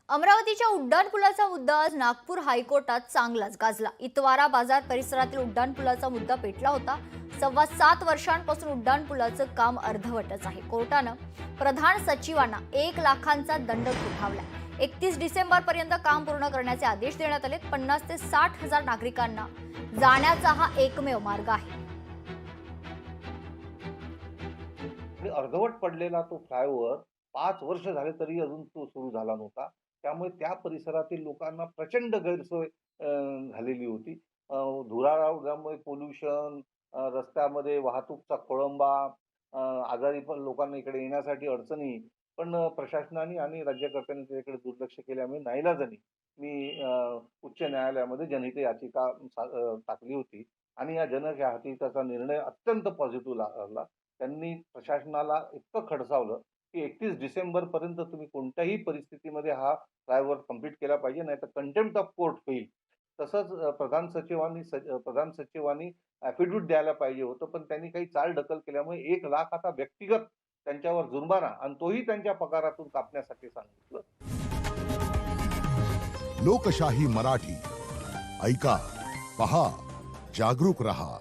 अमरावतीच्या उड्डाणपुलाचा मुद्दा आज नागपूर हायकोर्टात चांगलाच गाजला। इतवारा बाजार परिसरातील उड्डाणपुलाचा मुद्दा पेटला होता। 7.25 वर्षांपासून उड्डाणपुलाचं काम अर्धवटच आहे। कोर्टानं प्रधान सचिवांना 1 लाखांचा दंड ठोठावलाय। 31 डिसेंबर पर्यंत काम पूर्ण करण्याचे आदेश देण्यात आले। 50 ते 60 हजार नागरिकांना जाण्याचा हा एकमेव मार्ग आहे। अर्धवट पडलेला तो फ्लायओव्हर 5 वर्ष झाले तरी अजून तो सुरू झाला नव्हता। त्यामुळे त्या परिसरातील लोकांना प्रचंड गैरसोय झालेली होती। धुरामुळे पोल्युशन, रस्त्यामध्ये वाहतूकचा खोळंबा, आजारी पण लोकांना इकडे येण्यासाठी अडचणी। पण प्रशासनाने आणि राज्यकर्त्यांनी त्याकडे दुर्लक्ष केल्यामुळे नाईलाजाने मी उच्च न्यायालयामध्ये जनहित याचिका टाकली होती आणि या जनहित याचिकेचा निर्णय अत्यंत पॉझिटिव्ह लागला। त्यांनी प्रशासनाला इतकं खडसावलं की 31 डिसेंबर पर्यंत तुम्ही कोणत्याही परिस्थितीमध्ये हा फ्लायओव्हर कंप्लीट केला पाहिजे, नाहीतर कंटेम्प्ट ऑफ कोर्ट होईल। तसंच प्रधान सचिवांनी ॲफिडेव्हिट द्यायला पाहिजे होतं, पण त्यांनी काही चालढकल केल्यामुळे 1 लाख आता व्यक्तिगत त्यांच्यावर जुर्माना आणि तोही त्यांच्या पगारातून कापण्यासाठी सांगितलं। लोकशाही मराठी ऐका, पहा, जागरूक रहा।